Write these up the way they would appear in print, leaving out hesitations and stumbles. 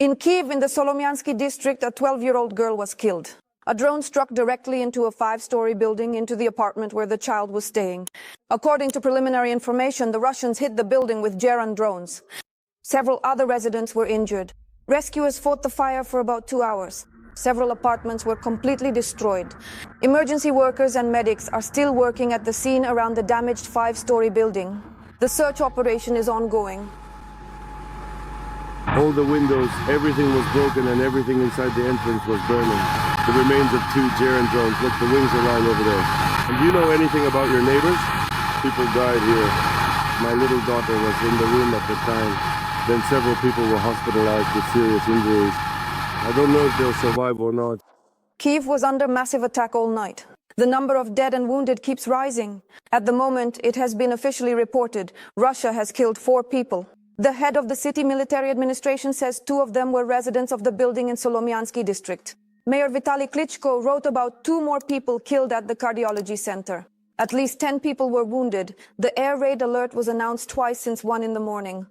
In Kiev, in the Solomyansky district, a 12-year-old girl was killed. A drone struck directly into a 5-story building, into the apartment where the child was staying. According to preliminary information, the Russians hit the building with German drones. Several other residents were injured. Rescuers fought the fire for about 2 hours. Several apartments were completely destroyed. Emergency workers and medics are still working at the scene around the damaged 5-story building. The search operation is ongoing. All the windows, everything was broken and everything inside the entrance was burning. The remains of 2 German drones. Look, the wings are lying over there. And do you know anything about your neighbors? People died here. My little daughter was in the room at the time. Then several people were hospitalized with serious injuries. I don't know if they'll survive or not. Kyiv was under massive attack all night. The number of dead and wounded keeps rising. At the moment, it has been officially reported Russia has killed 4 people. The head of the city military administration says 2 of them were residents of the building in Solomyansky district. Mayor Vitaly Klitschko wrote about 2 more people killed at the cardiology center. At least 10 people were wounded. The air raid alert was announced twice since 1 in the morning.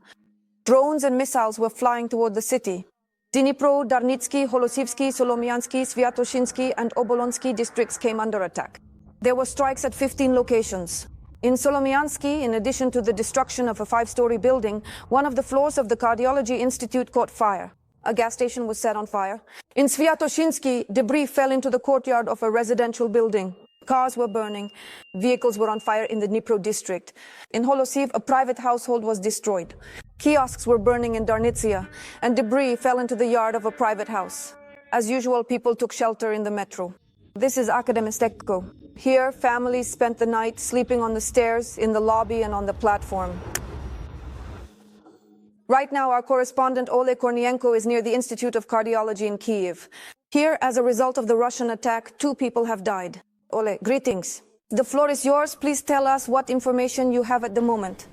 Drones and missiles were flying toward the city. Dnipro, Darnitsky, Holosivsky, Solomyansky, Sviatoshinsky and Obolonsky districts came under attack. There were strikes at 15 locations. In Solomyansky, in addition to the destruction of a 5-story building, one of the floors of the Cardiology Institute caught fire. A gas station was set on fire. In Sviatoshinsky, debris fell into the courtyard of a residential building. Cars were burning. Vehicles were on fire in the Dnipro district. In Holosiv, a private household was destroyed. Kiosks were burning in Darnitsia, and debris fell into the yard of a private house. As usual, people took shelter in the metro. This is Akademisteko. Here, families spent the night sleeping on the stairs, in the lobby, and on the platform. Right now, our correspondent Ole Kornienko is near the Institute of Cardiology in Kyiv. Here, as a result of the Russian attack, 2 people have died. Ole, greetings. The floor is yours. Please tell us what information you have at the moment.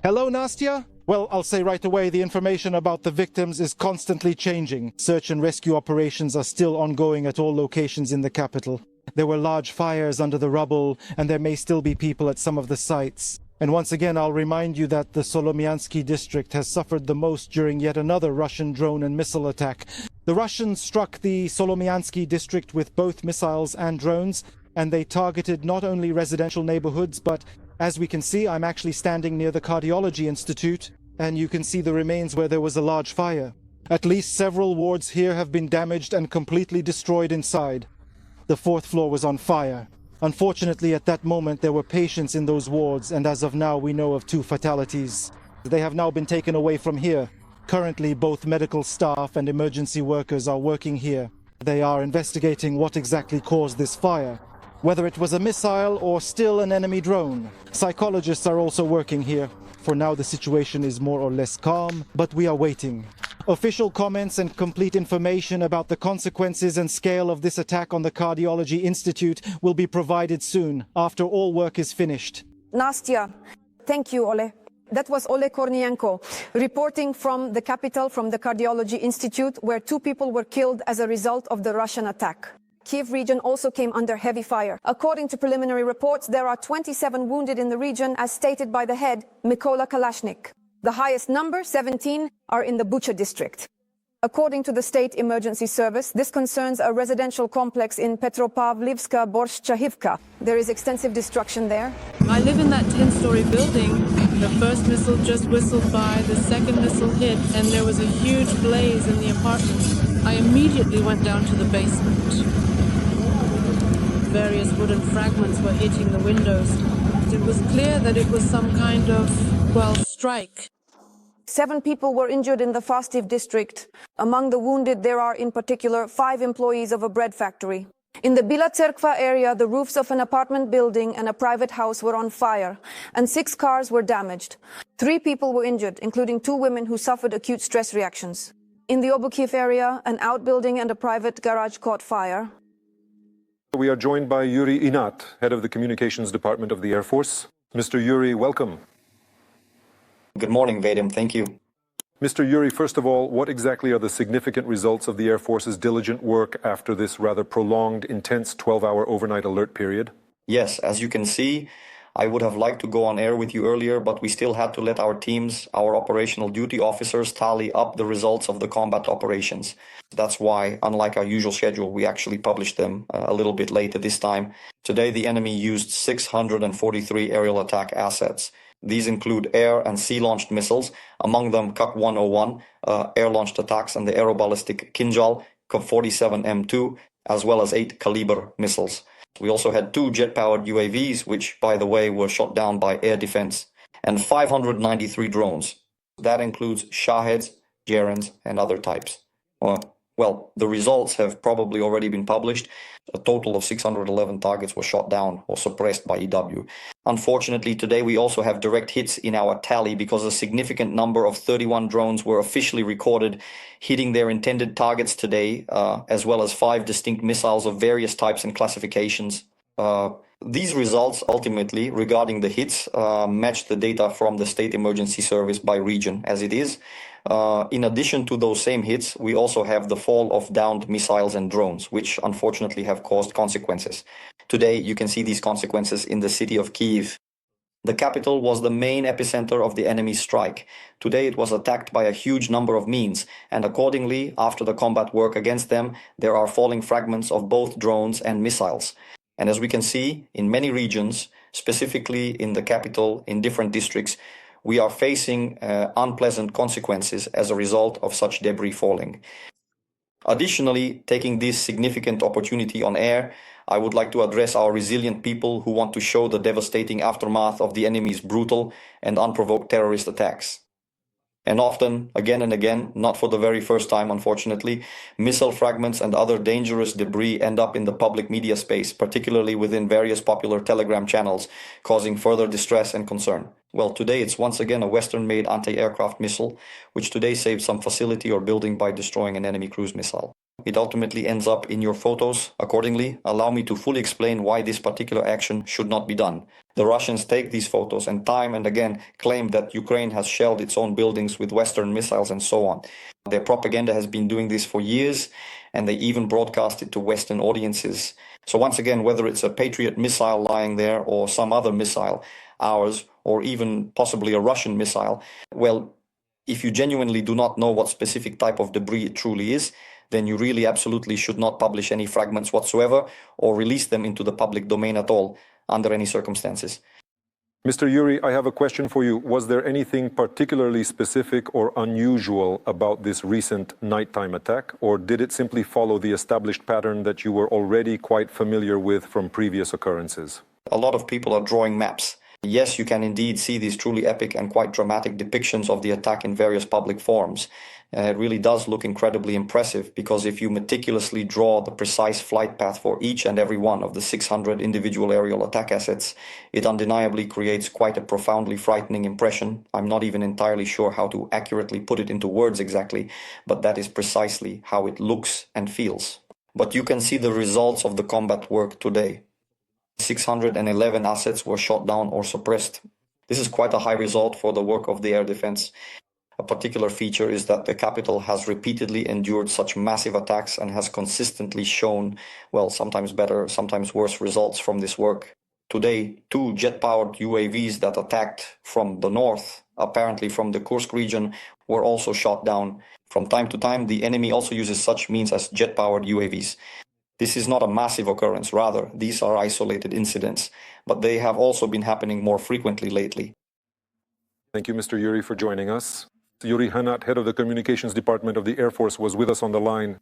Hello, Nastya. Well, I'll say right away, the information about the victims is constantly changing. Search and rescue operations are still ongoing at all locations in the capital. There were large fires under the rubble, and there may still be people at some of the sites. And once again, I'll remind you that the Solomyansky district has suffered the most during yet another Russian drone and missile attack. The Russians struck the Solomyansky district with both missiles and drones, and they targeted not only residential neighborhoods, but as we can see, I'm actually standing near the Cardiology Institute, and you can see the remains where there was a large fire. At least several wards here have been damaged and completely destroyed inside. The 4th floor was on fire. Unfortunately, at that moment, there were patients in those wards, and as of now, we know of 2 fatalities. They have now been taken away from here. Currently, both medical staff and emergency workers are working here. They are investigating what exactly caused this fire, whether it was a missile or still an enemy drone. Psychologists are also working here. For now, the situation is more or less calm, but we are waiting. Official comments and complete information about the consequences and scale of this attack on the Cardiology Institute will be provided soon, after all work is finished. Nastya, thank you, Ole. That was Ole Kornienko, reporting from the capital, from the Cardiology Institute, where 2 people were killed as a result of the Russian attack. Kiev region also came under heavy fire. According to preliminary reports, there are 27 wounded in the region, as stated by the head, Mykola Kalashnik. The highest number, 17, are in the Bucha district. According to the State Emergency Service, this concerns a residential complex in Petropavlivska Borshchahivka. There is extensive destruction there. I live in that 10-story building. The first missile just whistled by, the second missile hit, and there was a huge blaze in the apartment. I immediately went down to the basement. Various wooden fragments were hitting the windows. It was clear that it was some kind of, strike. 7 people were injured in the Fastiv district. Among the wounded, there are in particular 5 employees of a bread factory. In the Bila Tserkva area, the roofs of an apartment building and a private house were on fire, and 6 cars were damaged. 3 people were injured, including 2 women who suffered acute stress reactions. In the Obukiv area, an outbuilding and a private garage caught fire. We are joined by Yuriy Ignat, head of the Communications Department of the Air Force. Mr. Yuriy, welcome. Good morning, Vadim. Thank you. Mr. Yuriy, first of all, what exactly are the significant results of the Air Force's diligent work after this rather prolonged, intense 12-hour overnight alert period? Yes, as you can see, I would have liked to go on air with you earlier, but we still had to let our teams, our operational duty officers, tally up the results of the combat operations. That's why, unlike our usual schedule, we actually published them a little bit later this time. Today, the enemy used 643 aerial attack assets. These include air and sea-launched missiles, among them Kak-101, air-launched attacks, and the aeroballistic Kinjal, Kop-47M2, as well as 8 Kaliber missiles. We also had 2 jet-powered UAVs, which, by the way, were shot down by air defense, and 593 drones. That includes Shaheds, Gerens, and other types. Well, the results have probably already been published. A total of 611 targets were shot down or suppressed by EW. Unfortunately, today we also have direct hits in our tally because a significant number of 31 drones were officially recorded hitting their intended targets today, as well as 5 distinct missiles of various types and classifications. These results ultimately, regarding the hits, match the data from the State Emergency Service by region as it is. In addition to those same hits, we also have the fall of downed missiles and drones, which unfortunately have caused consequences. Today, you can see these consequences in the city of Kyiv. The capital was the main epicenter of the enemy's strike. Today, it was attacked by a huge number of means, and accordingly, after the combat work against them, there are falling fragments of both drones and missiles. And as we can see, in many regions, specifically in the capital, in different districts, we are facing unpleasant consequences as a result of such debris falling. Additionally, taking this significant opportunity on air, I would like to address our resilient people who want to show the devastating aftermath of the enemy's brutal and unprovoked terrorist attacks. And often, again and again, not for the very first time unfortunately, missile fragments and other dangerous debris end up in the public media space, particularly within various popular Telegram channels, causing further distress and concern. Well, today it's once again a Western-made anti-aircraft missile, which today saved some facility or building by destroying an enemy cruise missile. It ultimately ends up in your photos. Accordingly, allow me to fully explain why this particular action should not be done. The Russians take these photos and time and again claim that Ukraine has shelled its own buildings with Western missiles and so on. Their propaganda has been doing this for years, and they even broadcast it to Western audiences. So once again, whether it's a Patriot missile lying there or some other missile, ours, or even possibly a Russian missile, well, if you genuinely do not know what specific type of debris it truly is, then you really absolutely should not publish any fragments whatsoever or release them into the public domain at all, under any circumstances. Mr. Yuriy, I have a question for you. Was there anything particularly specific or unusual about this recent nighttime attack, or did it simply follow the established pattern that you were already quite familiar with from previous occurrences? A lot of people are drawing maps. Yes, you can indeed see these truly epic and quite dramatic depictions of the attack in various public forums. It really does look incredibly impressive, because if you meticulously draw the precise flight path for each and every one of the 600 individual aerial attack assets, it undeniably creates quite a profoundly frightening impression. I'm not even entirely sure how to accurately put it into words exactly, but that is precisely how it looks and feels. But you can see the results of the combat work today. 611 assets were shot down or suppressed. This is quite a high result for the work of the air defense. A particular feature is that the capital has repeatedly endured such massive attacks and has consistently shown, well, sometimes better, sometimes worse results from this work. Today, 2 jet-powered UAVs that attacked from the north, apparently from the Kursk region, were also shot down. From time to time, the enemy also uses such means as jet-powered UAVs. This is not a massive occurrence, rather, these are isolated incidents, but they have also been happening more frequently lately. Thank you, Mr. Yuriy, for joining us. Yuriy Ignat, head of the Communications Department of the Air Force, was with us on the line.